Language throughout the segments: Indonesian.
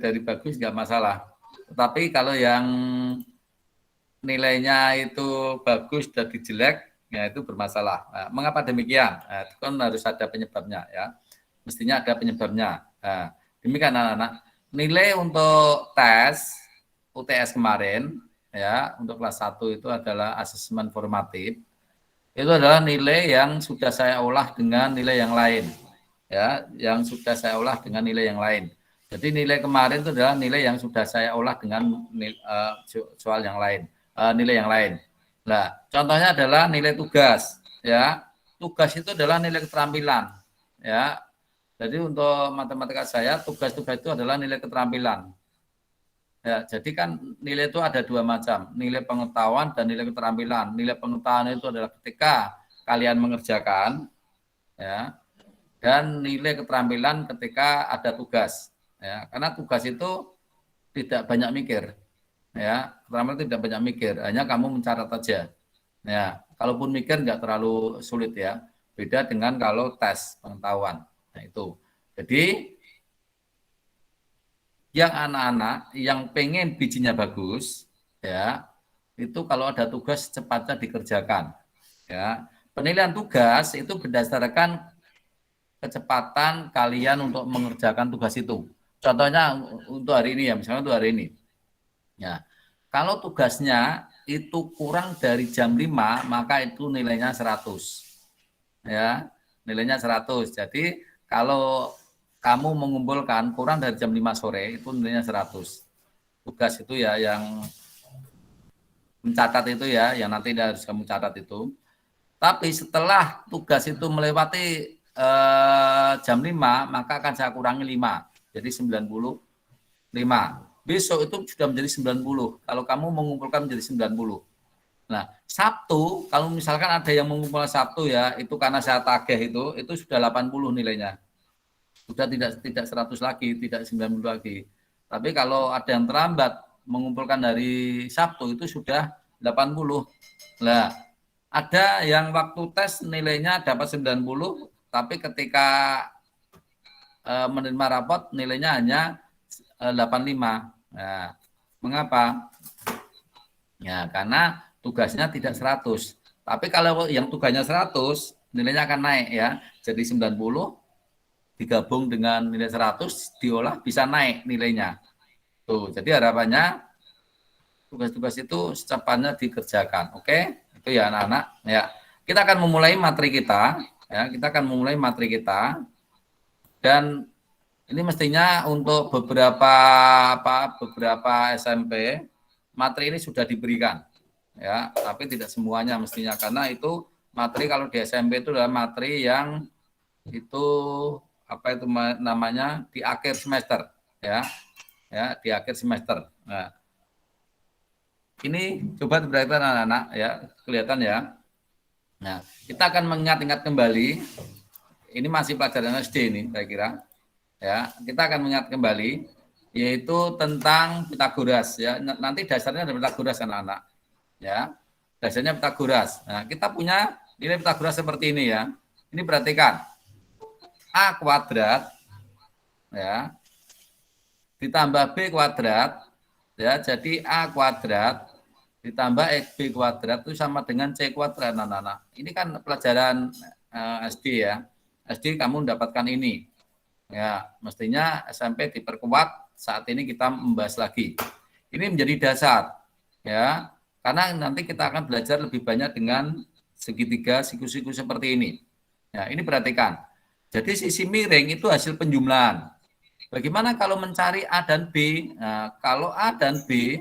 dari bagus nggak masalah. Tetapi kalau yang nilainya itu bagus dari jelek, ya itu bermasalah. Nah, mengapa demikian? Nah, itu kan harus ada penyebabnya ya. Mestinya ada penyebabnya. Nah, demikian anak-anak. Nilai untuk tes UTS kemarin ya untuk kelas 1 itu adalah asesmen formatif. Itu adalah nilai yang sudah saya olah dengan nilai yang lain. Ya, yang sudah saya olah dengan nilai yang lain. Jadi nilai kemarin itu adalah nilai yang sudah saya olah dengan soal yang lain, nilai yang lain. Nah, contohnya adalah nilai tugas, ya. Tugas itu adalah nilai keterampilan, ya. Jadi untuk matematika saya tugas-tugas itu adalah nilai keterampilan. Ya, jadi kan nilai itu ada dua macam, nilai pengetahuan dan nilai keterampilan. Nilai pengetahuan itu adalah ketika kalian mengerjakan, ya, dan nilai keterampilan ketika ada tugas. Ya, karena tugas itu tidak banyak mikir, ya, keterampilan tidak banyak mikir, hanya kamu mencatat saja. Ya, kalaupun mikir nggak terlalu sulit ya, beda dengan kalau tes pengetahuan. Nah itu. Jadi yang anak-anak yang pengen bijinya bagus, ya, itu kalau ada tugas cepatnya dikerjakan. Ya, penilaian tugas itu berdasarkan kecepatan kalian untuk mengerjakan tugas itu. Contohnya untuk hari ini ya, misalnya untuk hari ini. Ya, kalau tugasnya itu kurang dari jam 5, maka itu nilainya 100. Ya, nilainya 100. Jadi kalau kamu mengumpulkan kurang dari jam 5 sore itu nilainya 100. Tugas itu ya yang mencatat itu ya, yang nanti harus kamu catat itu. Tapi setelah tugas itu melewati jam 5, maka akan saya kurangi 5. Jadi 95. Besok itu sudah menjadi 90. Kalau kamu mengumpulkan menjadi 90. Nah, Sabtu, kalau misalkan ada yang mengumpulkan Sabtu ya, itu karena saya tagih itu sudah 80 nilainya. Sudah tidak 100 lagi, tidak 90 lagi. Tapi kalau ada yang terlambat mengumpulkan dari Sabtu itu sudah 80. Nah, ada yang waktu tes nilainya dapat 90, tapi ketika menerima rapot nilainya hanya 85. Nah, mengapa? Ya, karena tugasnya tidak 100. Tapi kalau yang tugasnya 100, nilainya akan naik ya. Jadi 90 digabung dengan nilai 100 diolah bisa naik nilainya. Tuh, jadi harapannya tugas-tugas itu secepatnya dikerjakan. Oke? Itu ya anak-anak. Ya. Kita akan memulai materi kita, ya. Kita akan memulai materi kita. Dan ini mestinya untuk beberapa SMP materi ini sudah diberikan, ya, tapi tidak semuanya mestinya karena itu materi kalau di SMP itu adalah materi yang itu apa itu namanya di akhir semester, ya, ya di akhir semester. Nah, ini coba diperhatikan anak-anak ya, kelihatan ya. Nah, kita akan mengingat-ingat kembali. Ini masih pelajaran SD ini, saya kira. Ya, kita akan mengingat kembali yaitu tentang Pitagoras ya. Nanti dasarnya ada Pitagoras anak-anak. Ya. Dasarnya Pitagoras. Nah, kita punya nilai Pitagoras seperti ini ya. Ini perhatikan. A kuadrat ya ditambah B kuadrat ya, jadi A kuadrat ditambah XB kuadrat itu sama dengan C kuadrat anak-anak. Ini kan pelajaran SD ya. SD kamu mendapatkan ini. Ya, mestinya SMP diperkuat saat ini kita membahas lagi. Ini menjadi dasar, ya, karena nanti kita akan belajar lebih banyak dengan segitiga, siku-siku seperti ini. Ya, ini perhatikan. Jadi sisi miring itu hasil penjumlahan. Bagaimana kalau mencari A dan B? Nah, kalau A dan B,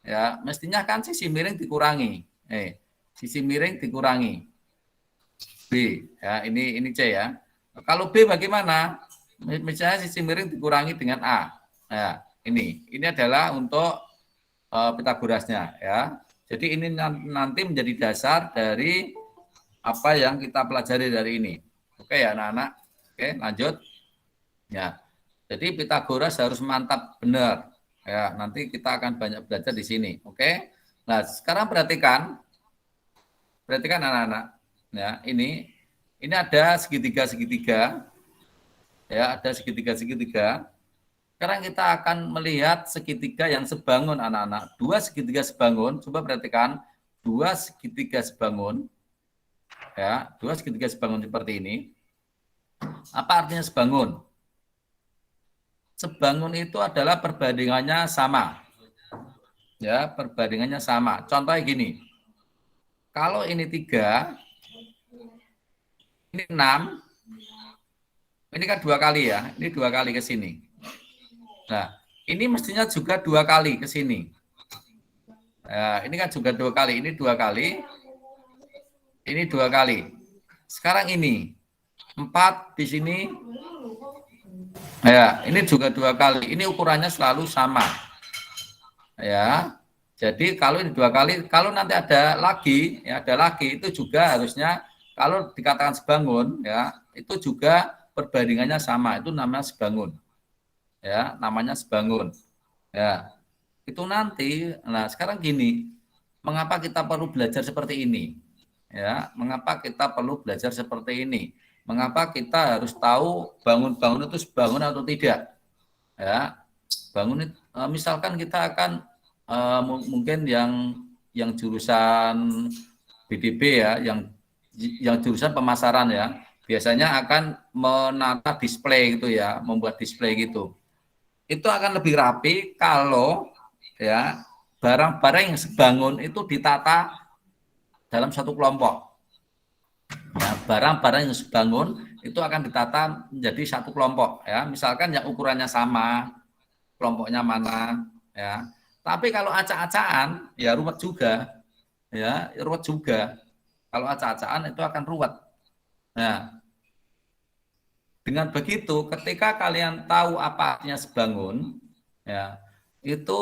ya, mestinya kan sisi miring dikurangi. Sisi miring dikurangi B, ya, ini C ya. Kalau B bagaimana? Misalnya sisi miring dikurangi dengan A. Nah, ini adalah untuk Pitagorasnya ya. Jadi ini nanti menjadi dasar dari apa yang kita pelajari dari ini. Oke ya anak-anak. Oke, lanjut. Ya. Jadi Pitagoras harus mantap benar. Ya, nanti kita akan banyak belajar di sini. Oke. Nah, sekarang perhatikan anak-anak. Ya, ini ada segitiga-segitiga. Ya, ada segitiga-segitiga. Sekarang kita akan melihat segitiga yang sebangun anak-anak. Dua segitiga sebangun, coba perhatikan. Dua segitiga sebangun, ya, dua segitiga sebangun seperti ini. Apa artinya sebangun? Sebangun itu adalah perbandingannya sama. Ya, perbandingannya sama. Contohnya gini. Kalau ini 3, ini 6, ini kan 2 kali ya. Ini 2 kali ke sini. Nah, ini mestinya juga 2 kali ke sini. Nah, ini kan juga 2 kali. Ini 2 kali. Ini 2 kali. Sekarang ini 4 di sini. Ya, ini juga 2 kali. Ini ukurannya selalu sama. Ya. Jadi kalau ini 2 kali, kalau nanti ada lagi, ya ada lagi itu juga harusnya kalau dikatakan sebangun, ya itu juga perbandingannya sama. Itu namanya sebangun. Ya, namanya sebangun. Ya, itu nanti. Nah, sekarang gini, mengapa kita perlu belajar seperti ini? Ya, mengapa kita perlu belajar seperti ini? Mengapa kita harus tahu bangun-bangun itu sebangun atau tidak? Ya, bangun misalkan kita akan mungkin yang jurusan BDB ya, yang jurusan pemasaran ya, biasanya akan menata display gitu ya, membuat display gitu. Itu akan lebih rapi kalau ya barang-barang yang sebangun itu ditata dalam satu kelompok. Nah, barang-barang yang sebangun itu akan ditata menjadi satu kelompok ya. Misalkan yang ukurannya sama, kelompoknya mana ya. Tapi kalau acak-acakan ya ruwet juga. Ya, ruwet juga. Kalau acak-acakan itu akan ruwet. Nah, dengan begitu ketika kalian tahu apa artinya sebangun ya, itu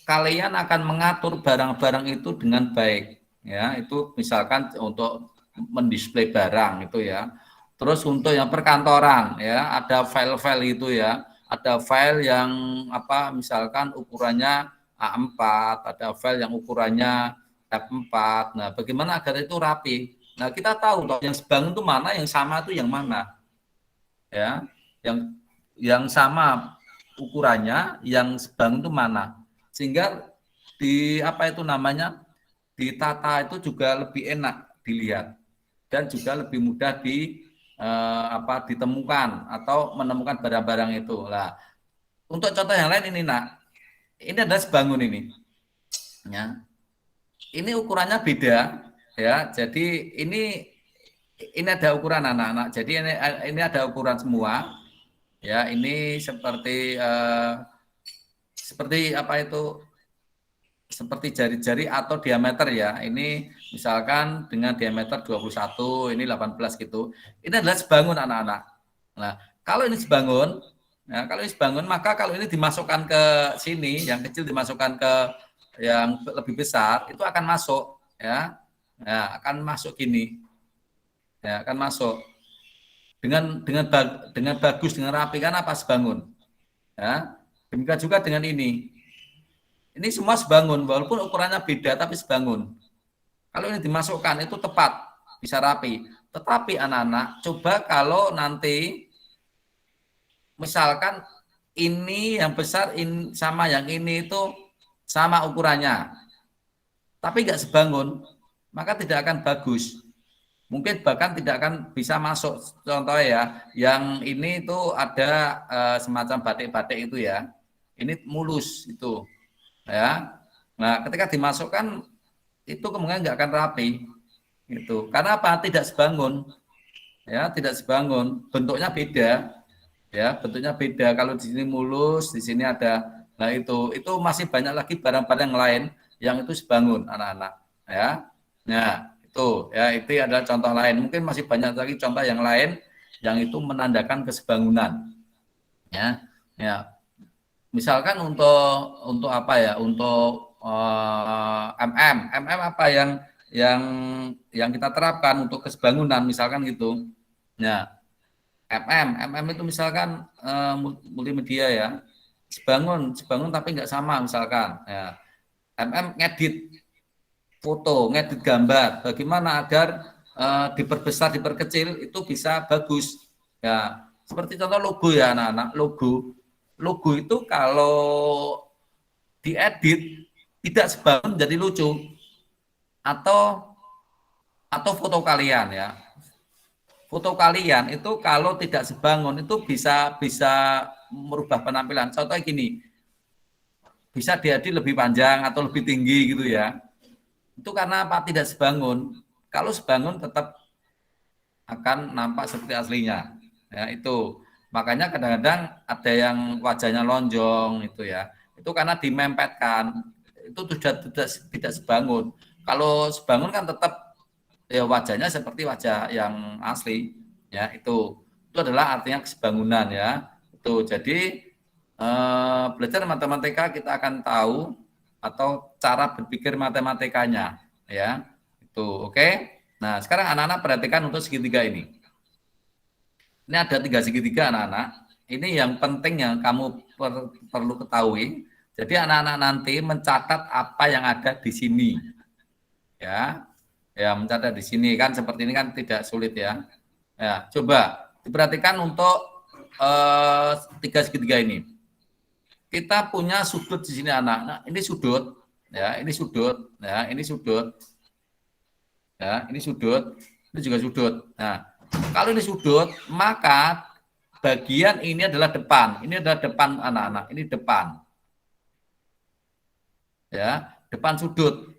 kalian akan mengatur barang-barang itu dengan baik ya. Itu misalkan untuk mendisplay barang itu ya. Terus untuk yang perkantoran ya, ada file-file itu ya. Ada file yang apa misalkan ukurannya A4, ada file yang ukurannya F4. Nah, bagaimana agar itu rapi? Nah, kita tahu yang sebangun itu mana, yang sama itu yang mana. Ya, yang sama ukurannya, yang sebangun itu mana. Sehingga di apa itu namanya? Ditata itu juga lebih enak dilihat dan juga lebih mudah ditemukan atau menemukan barang-barang itu. Lah, untuk contoh yang lain ini nak, ini adalah sebangun ini. Ya. Ini ukurannya beda ya. Jadi ini ada ukuran anak-anak. Jadi ini ada ukuran semua. Ya, ini seperti apa itu? Seperti jari-jari atau diameter ya. Ini misalkan dengan diameter 21, ini 18 gitu. Ini adalah sebangun anak-anak. Nah, kalau ini sebangun, ya, kalau ini sebangun, maka kalau ini dimasukkan ke sini, yang kecil dimasukkan ke yang lebih besar, itu akan masuk ya. Ya, akan masuk gini. Ya, akan masuk. Dengan bagus, dengan rapi kan apa sebangun. Ya. Demikian juga dengan ini. Ini semua sebangun, walaupun ukurannya beda, tapi sebangun. Kalau ini dimasukkan, itu tepat, bisa rapi. Tetapi anak-anak, coba kalau nanti, misalkan ini yang besar sama yang ini itu sama ukurannya, tapi nggak sebangun, maka tidak akan bagus. Mungkin bahkan tidak akan bisa masuk. Contohnya ya, yang ini itu ada semacam batik-batik itu ya, ini mulus itu. Ya, nah ketika dimasukkan itu kemungkinan nggak akan rapi, itu karena apa? Tidak sebangun, ya tidak sebangun, bentuknya beda, ya bentuknya beda. Kalau di sini mulus, di sini ada, nah itu masih banyak lagi barang-barang lain yang itu sebangun anak-anak, ya. Nah itu, ya itu adalah contoh lain. Mungkin masih banyak lagi contoh yang lain yang itu menandakan kesebangunan, ya, ya. Misalkan untuk apa ya? Untuk apa yang kita terapkan untuk kesebangunan misalkan gitu. Ya, itu misalkan multimedia ya. Sebangun tapi nggak sama misalkan. Ya. Ngedit foto, ngedit gambar. Bagaimana agar diperbesar, diperkecil itu bisa bagus. Ya, seperti contoh logo ya anak-anak, logo. logo itu kalau diedit tidak sebangun jadi lucu, atau foto kalian ya, foto kalian itu kalau tidak sebangun itu bisa merubah penampilan. Contohnya gini, bisa diedit lebih panjang atau lebih tinggi gitu ya. Itu karena apa? Tidak sebangun. Kalau sebangun tetap akan nampak seperti aslinya. Ya, itu. Makanya kadang-kadang ada yang wajahnya lonjong itu ya. Itu karena dimempetkan. Itu sudah tidak sebangun. Kalau sebangun kan tetap ya wajahnya seperti wajah yang asli. Ya, itu. Itu adalah artinya kesebangunan ya. Itu. Jadi belajar matematika kita akan tahu atau cara berpikir matematikanya ya. Itu. Oke. Nah, sekarang anak-anak perhatikan untuk segitiga ini. Ini ada 3 segitiga anak-anak. Ini yang penting yang kamu perlu ketahui. Jadi anak-anak nanti mencatat apa yang ada di sini. Ya. Ya, mencatat di sini kan seperti ini kan tidak sulit ya. Ya, coba diperhatikan untuk 3 segitiga ini. Kita punya sudut di sini anak. Nah, ini sudut ya, ini sudut, ya, ini sudut. Ya, ini sudut, ini juga sudut. Nah, kalau ini sudut, maka bagian ini adalah depan. Ini adalah depan anak-anak. Ini depan. Ya, depan sudut.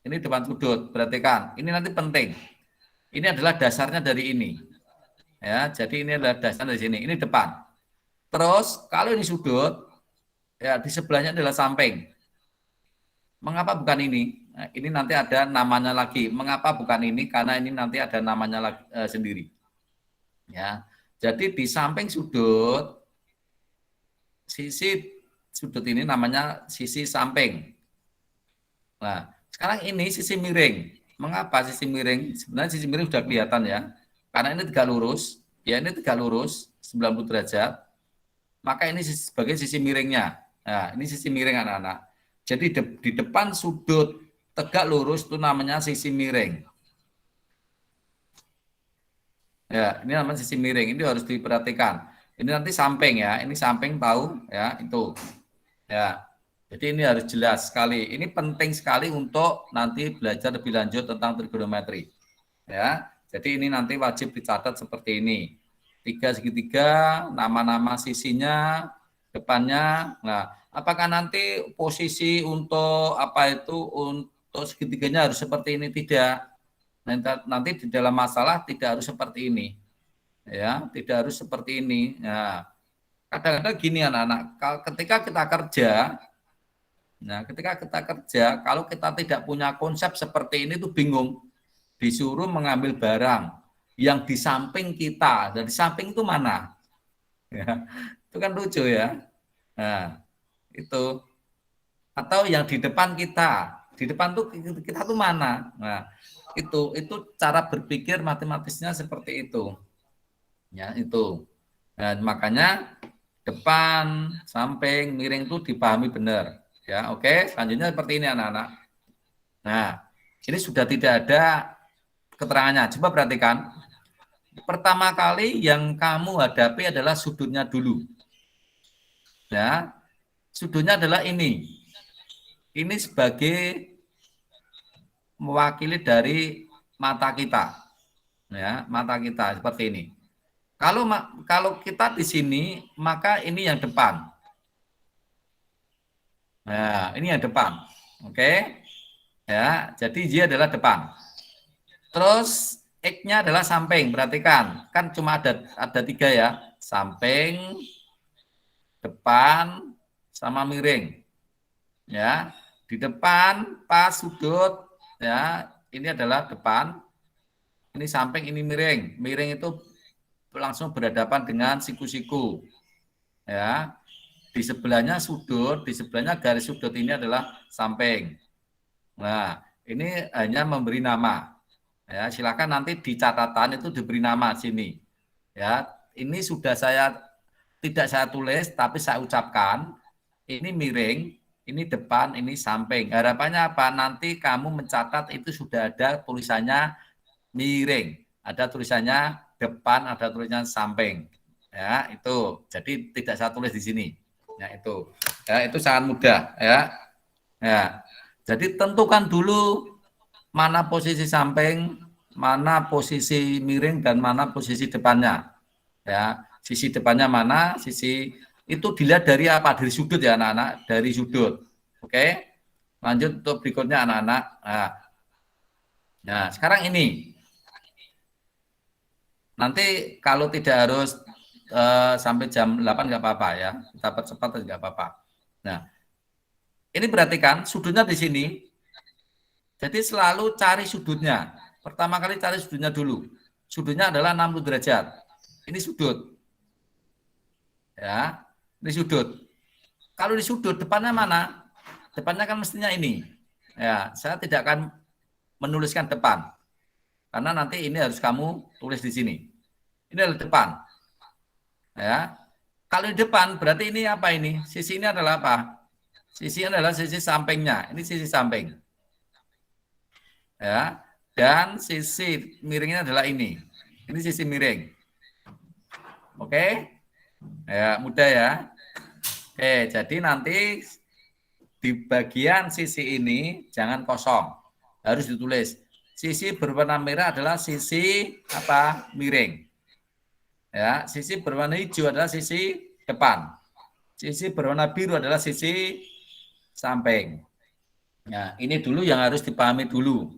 Ini depan sudut. Perhatikan. Ini nanti penting. Ini adalah dasarnya dari ini. Ya, jadi ini adalah dasar dari sini. Ini depan. Terus kalau ini sudut, ya di sebelahnya adalah samping. Mengapa bukan ini? Nah, ini nanti ada namanya lagi. Mengapa bukan ini? Karena ini nanti ada namanya lagi, sendiri. Ya, jadi di samping sudut, sisi sudut ini namanya sisi samping. Nah, sekarang ini sisi miring. Mengapa sisi miring? Sebenarnya sisi miring sudah kelihatan ya. Karena ini tegak lurus, ya ini tegak lurus 90 derajat. Maka ini sebagai sisi miringnya. Nah, ini sisi miring anak-anak. Jadi di depan sudut tegak lurus itu namanya sisi miring. Ya, ini namanya sisi miring. Ini harus diperhatikan. Ini nanti samping ya. Ini samping tahu ya, itu. Ya. Jadi ini harus jelas sekali. Ini penting sekali untuk nanti belajar lebih lanjut tentang trigonometri. Ya. Jadi ini nanti wajib dicatat seperti ini. 3 segitiga, nama-nama sisinya, depannya. Nah, apakah nanti posisi untuk apa itu untuk segitiganya harus seperti ini? Tidak. Nanti di dalam masalah tidak harus seperti ini. Ya, tidak harus seperti ini. Nah, kadang-kadang gini anak-anak, ketika kita kerja, nah ketika kita kerja, kalau kita tidak punya konsep seperti ini tuh bingung. Disuruh mengambil barang yang di samping kita, dan di samping itu mana? Ya, itu kan lucu ya. Nah, itu atau yang di depan kita, di depan tuh kita tuh mana? Nah, itu cara berpikir matematisnya seperti itu. Ya, itu. Nah, makanya depan, samping, miring itu dipahami benar. Ya, oke. Selanjutnya seperti ini anak-anak. Nah, ini sudah tidak ada keterangannya. Coba perhatikan. Pertama kali yang kamu hadapi adalah sudutnya dulu. Ya, sudutnya adalah ini. Ini sebagai mewakili dari mata kita. Ya, mata kita seperti ini. Kalau kita di sini, maka ini yang depan. Nah, ini yang depan. Oke. Ya, jadi dia adalah depan. Terus X-nya adalah samping. Perhatikan, kan cuma ada 3 ya. Samping, depan, sama miring. Ya, di depan pas sudut ya, ini adalah depan. Ini samping, ini miring. Miring itu langsung berhadapan dengan siku-siku. Ya. Di sebelahnya sudut, di sebelahnya garis sudut ini adalah samping. Nah, ini hanya memberi nama. Ya, silakan nanti di catatan itu diberi nama sini. Ya, ini sudah tidak saya tulis tapi saya ucapkan. Ini miring, ini depan, ini samping. Harapannya apa? Nanti kamu mencatat itu sudah ada tulisannya miring, ada tulisannya depan, ada tulisannya samping. Ya, itu. Jadi tidak saya tulis di sini. Ya, itu. Ya, itu sangat mudah, ya. Ya. Jadi tentukan dulu mana posisi samping, mana posisi miring, dan mana posisi depannya. Ya, sisi depannya mana, sisi itu dilihat dari apa? Dari sudut ya anak-anak, dari sudut. Oke. Lanjut untuk berikutnya anak-anak. Nah, sekarang ini. Nanti kalau tidak harus sampai jam 8 nggak apa-apa ya. Kita percepat nggak apa-apa. Nah, ini perhatikan sudutnya di sini. Jadi selalu cari sudutnya. Pertama kali cari sudutnya dulu. Sudutnya adalah 60 derajat. Ini sudut. Ya, ini sudut. Kalau di sudut depannya mana? Depannya kan mestinya ini. Ya, saya tidak akan menuliskan depan. Karena nanti ini harus kamu tulis di sini. Ini adalah depan. Ya. Kalau di depan berarti ini apa ini? Sisi ini adalah apa? Sisi ini adalah sisi sampingnya. Ini sisi samping. Ya. Dan sisi miringnya adalah ini. Ini sisi miring. Oke? Ya, mudah ya. Oke, jadi nanti di bagian sisi ini jangan kosong. Harus ditulis. Sisi berwarna merah adalah sisi apa? Miring. Ya, sisi berwarna hijau adalah sisi depan. Sisi berwarna biru adalah sisi samping. Nah, ini dulu yang harus dipahami dulu.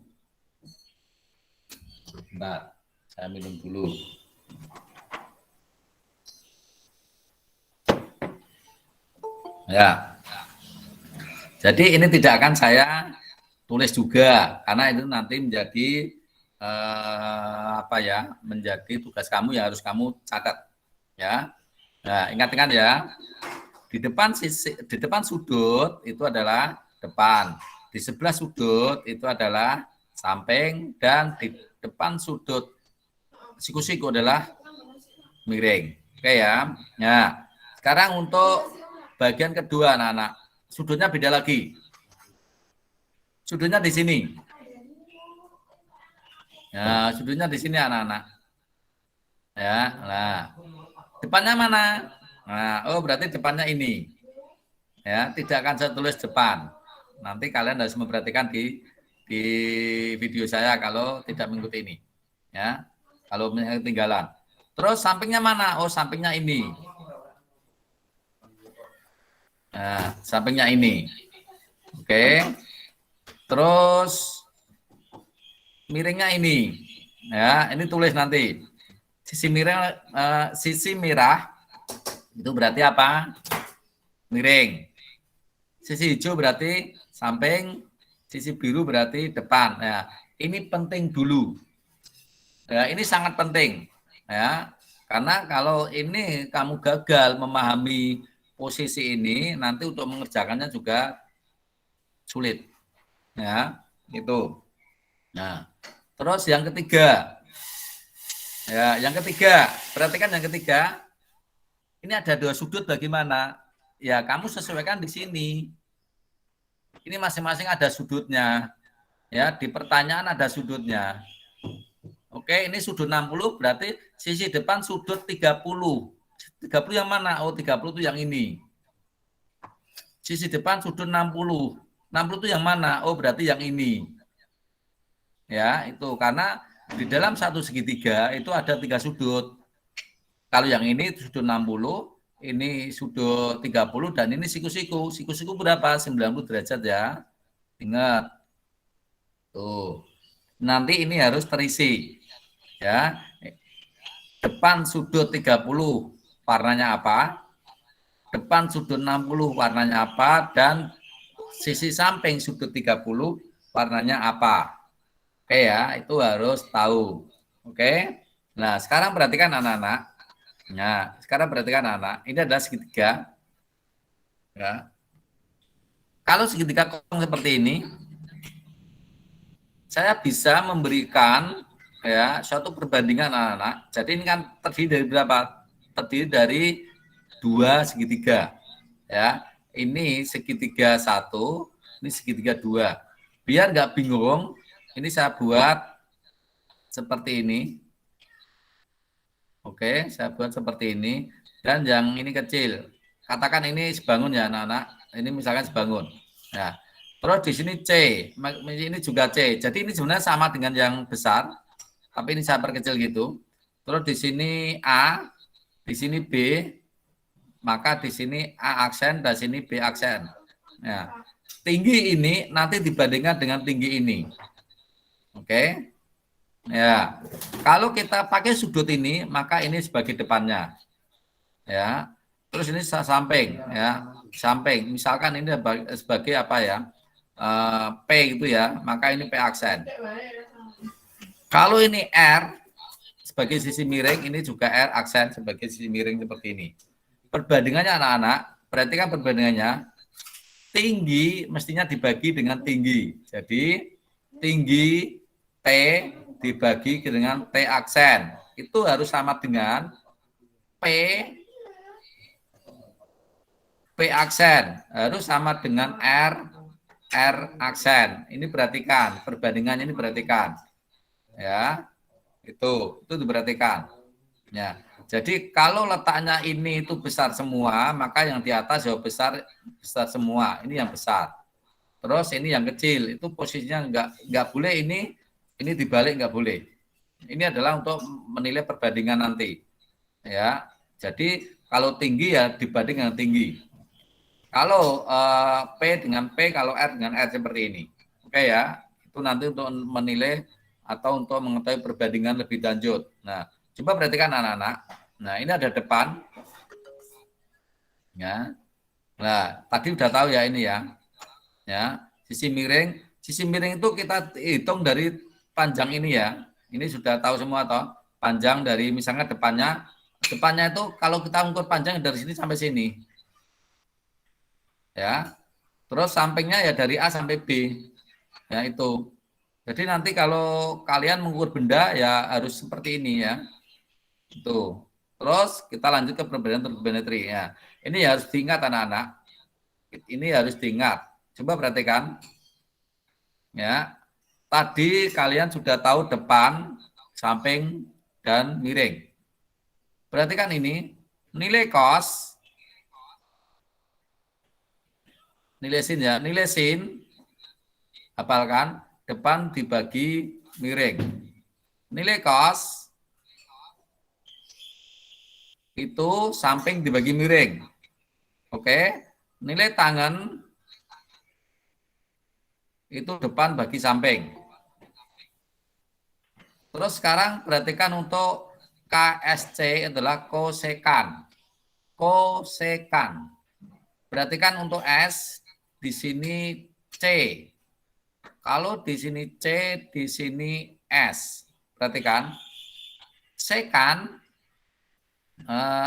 Bentar, saya minum dulu. Ya. Jadi ini tidak akan saya tulis juga karena itu nanti menjadi apa ya? Menjadi tugas kamu yang harus kamu catat. Ya. Nah, ingat-ingat ya. Di depan sudut itu adalah depan. Di sebelah sudut itu adalah samping dan di depan sudut siku-siku adalah miring. Oke ya. Nah, sekarang untuk bagian kedua anak-anak. Sudutnya beda lagi. Sudutnya di sini. Ya, sudutnya di sini anak-anak. Ya, nah. Depannya mana? Nah, oh berarti depannya ini. Ya, tidak akan saya tulis depan. Nanti kalian harus memperhatikan di video saya kalau tidak mengikuti ini. Ya. Kalau ketinggalan. Terus sampingnya mana? Oh, sampingnya ini. Nah, sampingnya ini. Oke. Terus miringnya ini. Ya, ini tulis nanti. Sisi merah itu berarti apa? Miring. Sisi hijau berarti samping, sisi biru berarti depan. Ya, ini penting dulu. Ya, ini sangat penting. Ya, karena kalau ini kamu gagal memahami posisi ini, nanti untuk mengerjakannya juga sulit. Ya, itu. Nah, terus yang ketiga. Ya, yang ketiga, perhatikan yang ketiga. Ini ada dua sudut bagaimana? Ya, kamu sesuaikan di sini. Ini masing-masing ada sudutnya. Ya, di pertanyaan ada sudutnya. Oke, ini sudut 60 berarti sisi depan sudut 30. 30 yang mana? Oh, 30 itu yang ini. Sisi depan sudut 60. 60 itu yang mana? Oh, berarti yang ini. Ya, itu karena di dalam satu segitiga itu ada 3 sudut. Kalau yang ini sudut 60, ini sudut 30 dan ini siku-siku. Siku-siku berapa? 90 derajat ya. Ingat. Tuh. Nanti ini harus terisi. Ya. Depan sudut 30 warnanya apa? Depan sudut 60 warnanya apa? Dan sisi samping sudut 30 warnanya apa? Oke ya, itu harus tahu. Oke. Nah, sekarang perhatikan anak-anak. Nah, sekarang perhatikan anak. Ini adalah segitiga. Ya. Kalau segitiga kosong seperti ini, saya bisa memberikan ya suatu perbandingan anak-anak. Jadi ini kan terdiri dari berapa? Terdiri dari dua segitiga. Ya, ini segitiga satu, ini segitiga dua. Biar nggak bingung, ini saya buat seperti ini. Oke, saya buat seperti ini. Dan yang ini kecil. Katakan ini sebangun ya anak-anak. Ini misalkan sebangun. Nah, terus di sini C. Ini juga C. Jadi ini sebenarnya sama dengan yang besar. Tapi ini saya perkecil gitu. Terus di sini A. Di sini B. Maka di sini A aksen dan sini B aksen. Nah, tinggi ini nanti dibandingkan dengan tinggi ini. Oke. Ya, kalau kita pakai sudut ini, maka ini sebagai depannya. Ya, terus ini samping, ya, samping. Misalkan ini sebagai apa ya? P gitu ya, maka ini P aksen. Kalau ini R sebagai sisi miring, ini juga R aksen sebagai sisi miring seperti ini. Perbandingannya anak-anak, perhatikan perbandingannya. Tinggi mestinya dibagi dengan tinggi. Jadi tinggi T dibagi dengan T aksen. Itu harus sama dengan P aksen. Harus sama dengan R aksen. Ini perhatikan, perbandingannya ini perhatikan. Ya, itu diperhatikan. Ya, jadi kalau letaknya ini itu besar semua, maka yang di atas jauh besar semua. Ini yang besar. Terus ini yang kecil, itu posisinya nggak boleh ini dibalik nggak boleh. Ini adalah untuk menilai perbandingan nanti. Ya, jadi kalau tinggi ya dibanding dengan tinggi. Kalau P dengan P, kalau R dengan R seperti ini. Oke ya, itu nanti untuk menilai atau untuk mengetahui perbandingan lebih lanjut. Nah, coba perhatikan anak-anak. Nah, ini ada depan. Ya. Nah, tadi udah tahu ya ini ya. Ya, sisi miring itu kita hitung dari panjang ini ya. Ini sudah tahu semua toh. Panjang dari misalnya depannya itu kalau kita ukur panjang dari sini sampai sini. Ya. Terus sampingnya ya dari A sampai B. Ya itu. Jadi nanti kalau kalian mengukur benda ya harus seperti ini ya. Itu. Terus kita lanjut ke perbandingan trigonometri ya. Ini harus diingat anak-anak. Ini harus diingat. Coba perhatikan. Ya. Tadi kalian sudah tahu depan, samping, dan miring. Perhatikan ini. Nilai cos, nilai sin ya. Nilai sin, hafalkan, depan dibagi miring. Nilai cos, itu samping dibagi miring. Oke. Nilai tangen, itu depan bagi samping. Terus sekarang perhatikan untuk KSC adalah kosekan. Kosekan. Perhatikan untuk S, di sini C. Kalau di sini C, di sini S. Perhatikan. Sekan,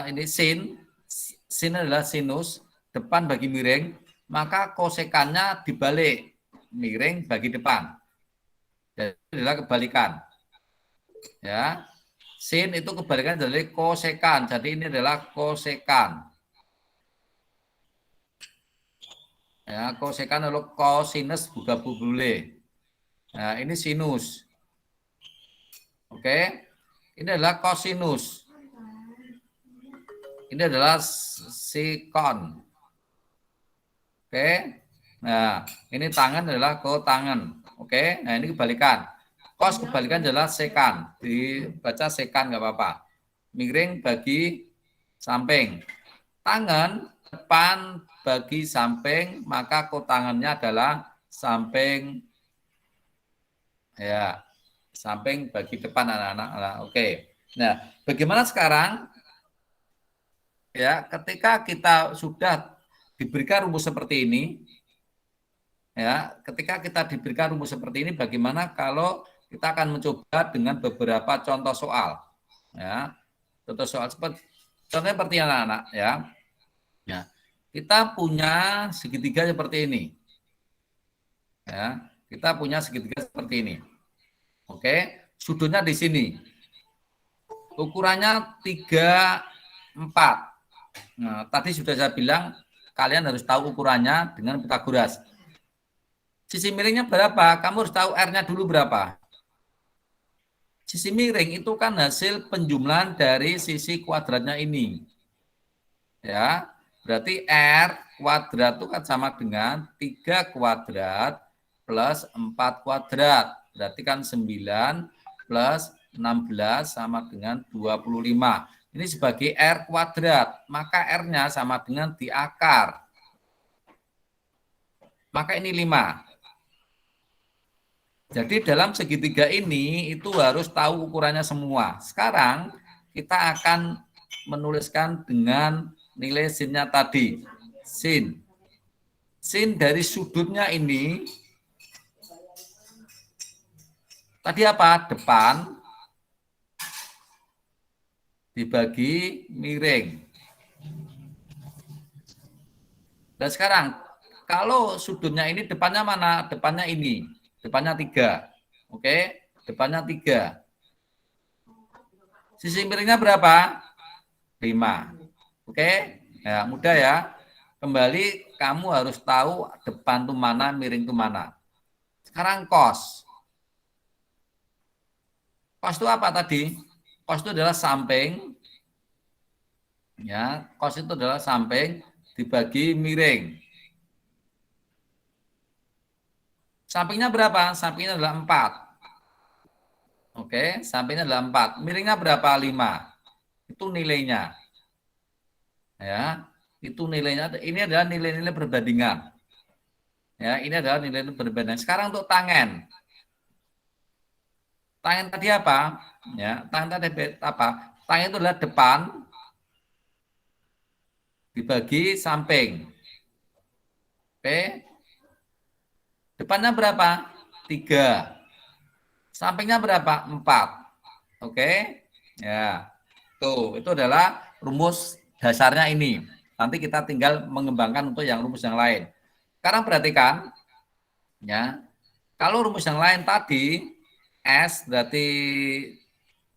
ini sin adalah sinus, depan bagi miring, maka kosekannya dibalik, miring bagi depan. Jadi adalah kebalikan. Ya, sin itu kebalikan dari kosekan. Jadi ini adalah kosekan. Ya, kosekan adalah kosinus buka bule. Nah, ini sinus. Oke. Ini adalah kosinus. Ini adalah sikon. Oke. Nah, ini tangan adalah kotangan. Oke. Nah, ini kebalikan. Kos kebalikan adalah sekan. Dibaca sekan nggak apa-apa. Miring bagi samping. Tangan depan bagi samping, maka kotangannya adalah samping ya. Samping bagi depan anak-anak. Nah, oke. Nah, bagaimana sekarang? Ya, ketika kita sudah diberikan rumus seperti ini, ya, ketika kita diberikan rumus seperti ini, bagaimana kalau kita akan mencoba dengan beberapa contoh soal, ya, contoh soal contohnya seperti anak-anak, ya, ya, kita punya segitiga seperti ini, ya, kita punya segitiga seperti ini, oke, sudutnya di sini, ukurannya 3, 4. Nah, tadi sudah saya bilang kalian harus tahu ukurannya dengan Pythagoras. Sisi miringnya berapa? Kamu harus tahu R-nya dulu berapa. Sisi miring itu kan hasil penjumlahan dari sisi kuadratnya ini. Ya, berarti R kuadrat itu kan sama dengan 3 kuadrat plus 4 kuadrat. Berarti kan 9 plus 16 sama dengan 25. Ini sebagai R kuadrat, maka R-nya sama dengan di akar. Maka ini 5. Jadi dalam segitiga ini itu harus tahu ukurannya semua. Sekarang kita akan menuliskan dengan nilai sinnya tadi. Sin. Sin dari sudutnya ini tadi apa? Depan dibagi miring. Dan sekarang kalau sudutnya ini depannya mana? Depannya ini. Depannya 3. Oke, depannya 3. Sisi miringnya berapa? 5. Oke, ya mudah ya. Kembali kamu harus tahu depan itu mana, miring itu mana. Sekarang cos. Cos itu apa tadi? Cos itu adalah samping. Ya, cos itu adalah samping dibagi miring. Sampingnya berapa? Sampingnya adalah 4. Oke, sampingnya adalah 4. Miringnya berapa? 5. Itu nilainya. Ya, itu nilainya. Ini adalah nilai-nilai perbandingan. Ya, ini adalah nilai perbandingan. Sekarang untuk tangen. Tangen tadi apa? Ya, tangen tadi apa? Tangen itu adalah depan dibagi samping. Oke. Depannya berapa? 3. Sampingnya berapa? 4. Oke. Ya. Tuh, itu adalah rumus dasarnya ini. Nanti kita tinggal mengembangkan untuk yang rumus yang lain. Sekarang perhatikan ya. Kalau rumus yang lain tadi S berarti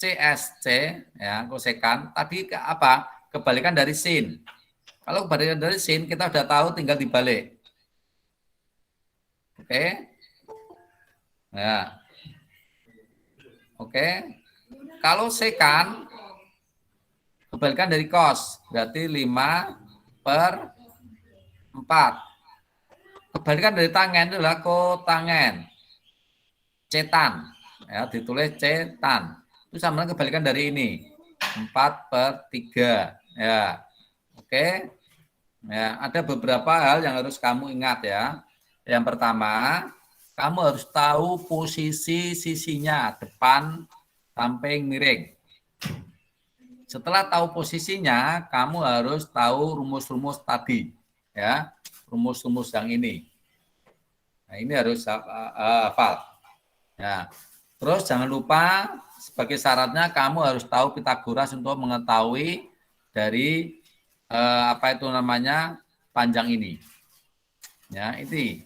CSC ya, kosekan. Tadi apa? Kebalikan dari sin. Kalau kebalikan dari sin kita sudah tahu tinggal dibalik. Oke. Ya. Oke. Kalau sekan kebalikan dari cos, berarti 5 per 4. Kebalikan dari tangen itu adalah kotangen. Cetan. Ya, ditulis cetan. Itu sama dengan kebalikan dari ini. 4 per 3. Ya. Oke. Ya, ada beberapa hal yang harus kamu ingat ya. Yang pertama, kamu harus tahu posisi sisinya, depan, samping, miring. Setelah tahu posisinya, kamu harus tahu rumus-rumus tadi, ya, rumus-rumus yang ini. Nah, ini harus hafal. Ya. Terus jangan lupa sebagai syaratnya kamu harus tahu Pitagoras untuk mengetahui dari apa itu namanya panjang ini. Ya, ini.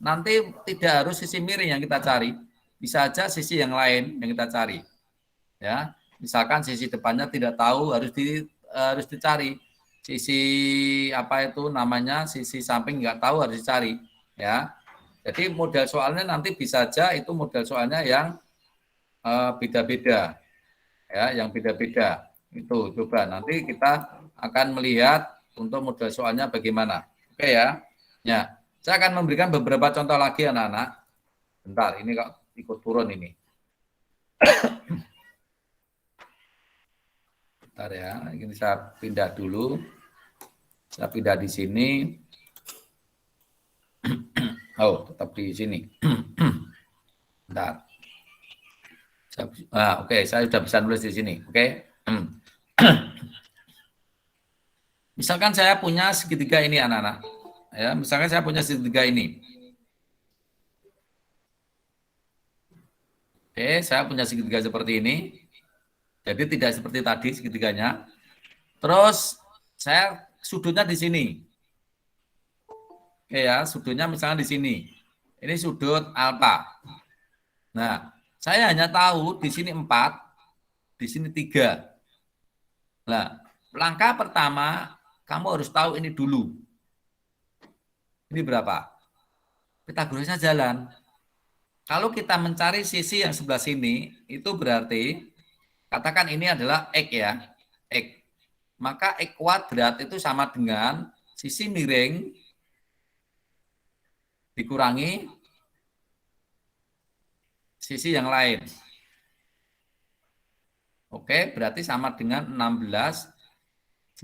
Nanti tidak harus sisi miring yang kita cari, bisa aja sisi yang lain yang kita cari. Ya. Misalkan sisi depannya tidak tahu harus dicari. Sisi apa itu namanya sisi samping nggak tahu harus dicari ya. Jadi model soalnya nanti bisa aja itu model soalnya yang beda-beda ya, yang beda-beda. Itu coba nanti kita akan melihat untuk model soalnya bagaimana. Oke ya. Ya, saya akan memberikan beberapa contoh lagi anak-anak. Bentar, ini kok ikut turun ini. Bentar ya, ini saya pindah dulu. Saya pindah di sini. Oh, tetap di sini. Bentar. Oke, saya sudah bisa nulis di sini. Oke. Misalkan saya punya segitiga ini anak-anak. Ya, misalkan saya punya segitiga ini. Oke, saya punya segitiga seperti ini. Jadi tidak seperti tadi segitiganya. Terus saya sudutnya di sini. Oke ya, sudutnya misalnya di sini. Ini sudut alfa. Nah, saya hanya tahu di sini 4, di sini 3. Nah, langkah pertama kamu harus tahu ini dulu. Ini berapa? Pitagorasnya jalan. Kalau kita mencari sisi yang sebelah sini, itu berarti, katakan ini adalah X ya, X. Maka X kuadrat itu sama dengan sisi miring dikurangi sisi yang lain. Oke, berarti sama dengan 16,9.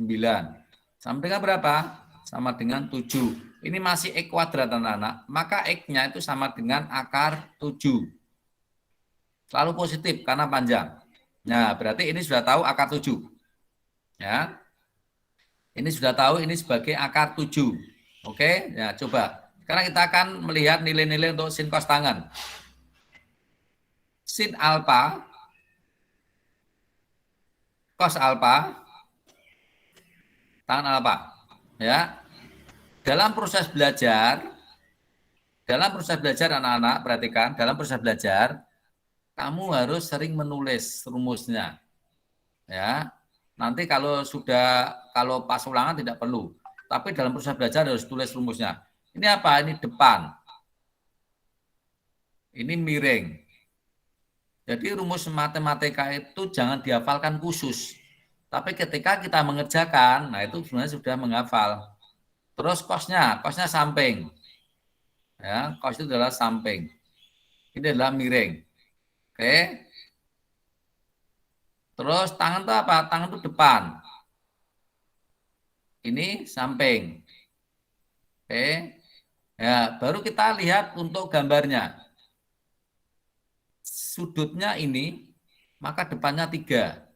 Sama dengan berapa? Sama dengan 7. Ini masih X kuadrat, anak-anak. Maka X-nya itu sama dengan akar 7. Selalu positif karena panjang. Nah, berarti ini sudah tahu akar 7. Ya. Ini sudah tahu ini sebagai akar 7. Oke, ya coba. Sekarang kita akan melihat nilai-nilai untuk sin cos tangen. Sin alfa, cos alfa, tangen alfa. Ya. Dalam proses belajar anak-anak, perhatikan, dalam proses belajar, kamu harus sering menulis rumusnya. Ya. Nanti kalau pas ulangan tidak perlu. Tapi dalam proses belajar harus tulis rumusnya. Ini apa? Ini depan. Ini miring. Jadi rumus matematika itu jangan dihafalkan khusus. Tapi ketika kita mengerjakan, nah itu sebenarnya sudah menghafal. Terus cosnya samping. Ya, cos itu adalah samping. Ini adalah miring. Oke. Terus tangan itu apa? Tangan itu depan. Ini samping. Oke. Ya, baru kita lihat untuk gambarnya. Sudutnya ini, maka depannya 3.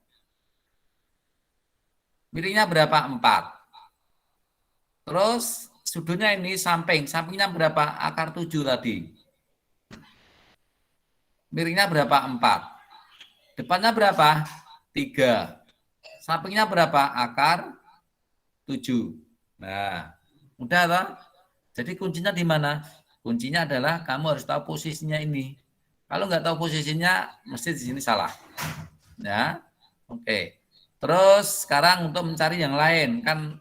Miringnya berapa? 4. Terus sudutnya ini samping. Sampingnya berapa? Akar 7 tadi. Miringnya berapa? 4. Depannya berapa? 3. Sampingnya berapa? Akar 7. Nah, mudah toh? Jadi kuncinya di mana? Kuncinya adalah kamu harus tahu posisinya ini. Kalau nggak tahu posisinya, mesti di sini salah. Ya, oke. Terus sekarang untuk mencari yang lain, kan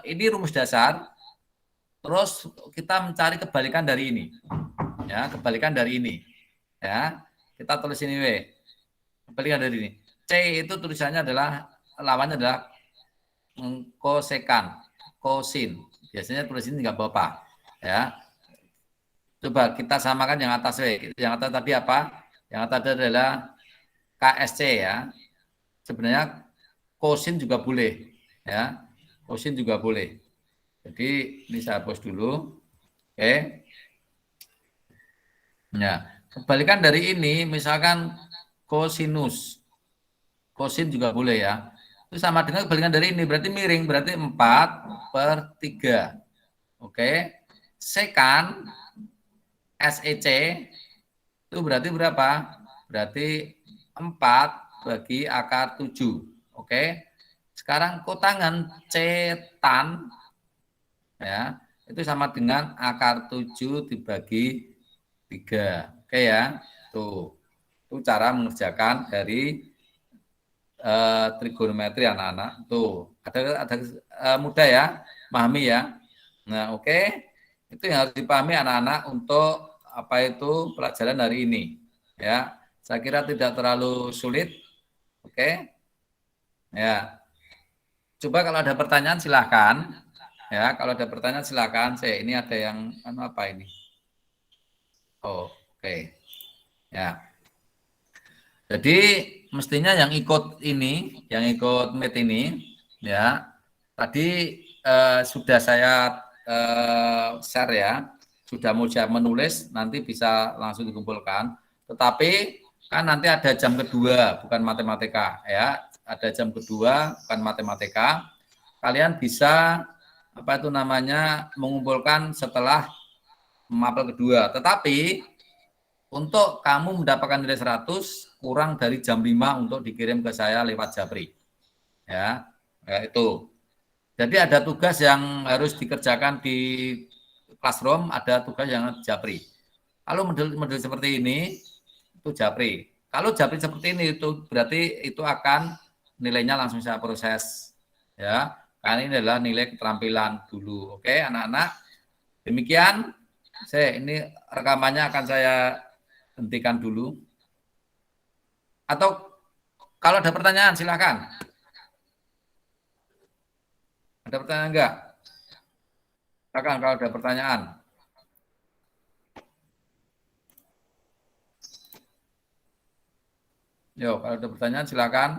ini rumus dasar. Terus kita mencari kebalikan dari ini. Ya, kebalikan dari ini. Ya, kita tulis ini W. Kebalikan dari ini. C itu tulisannya adalah, lawannya adalah kosekan, kosin. Biasanya tulis ini nggak apa-apa. Ya, coba kita samakan yang atas W. Yang atas tadi apa? Yang atas adalah KSC ya. Sebenarnya kosin juga boleh ya. Kosin juga boleh. Jadi ini saya hapus dulu. Oke. Ya, kebalikan dari ini misalkan kosinus. Kosin juga boleh ya. Itu sama dengan kebalikan dari ini, berarti miring, berarti 4/3. Oke. Sekan SEC itu berarti berapa? Berarti 4 bagi akar 7. Oke. Sekarang kotangan cetan ya, itu sama dengan akar 7 dibagi 3. Oke ya. Tuh. Itu cara mengerjakan dari trigonometri anak-anak. Tuh. Ada mudah ya, pahami ya. Nah, oke. Itu yang harus dipahami anak-anak untuk apa itu pelajaran hari ini. Ya, saya kira tidak terlalu sulit. Oke. Ya. Coba kalau ada pertanyaan silakan. Ya, kalau ada pertanyaan silakan. Ini ada yang apa ini? Oh, oke. Ya. Jadi mestinya yang ikut ini, yang ikut meet ini, ya tadi sudah saya share ya, sudah mau siap menulis, nanti bisa langsung dikumpulkan. Tetapi kan nanti ada jam kedua, bukan matematika ya, ada jam kedua, bukan matematika. Kalian bisa apa itu namanya mengumpulkan setelah mapel kedua. Tetapi untuk kamu mendapatkan nilai 100 kurang dari jam 5 untuk dikirim ke saya lewat Japri. Ya, itu. Jadi ada tugas yang harus dikerjakan di classroom, ada tugas yang Japri. Kalau model seperti ini itu Japri. Kalau Japri seperti ini itu berarti itu akan nilainya langsung saya proses. Ya, karena ini adalah nilai keterampilan dulu. Oke, anak-anak. Demikian ini rekamannya akan saya hentikan dulu. Atau kalau ada pertanyaan, silakan. Ada pertanyaan enggak? Silakan kalau ada pertanyaan. Yo, kalau ada pertanyaan silakan.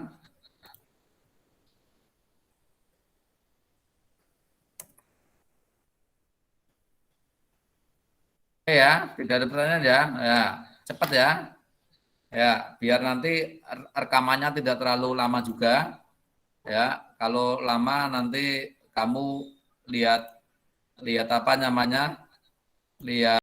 Ya, tidak ada pertanyaan ya. Ya, cepat ya. Ya, biar nanti rekamannya tidak terlalu lama juga. Ya, kalau lama nanti kamu lihat lihat apa namanya? Lihat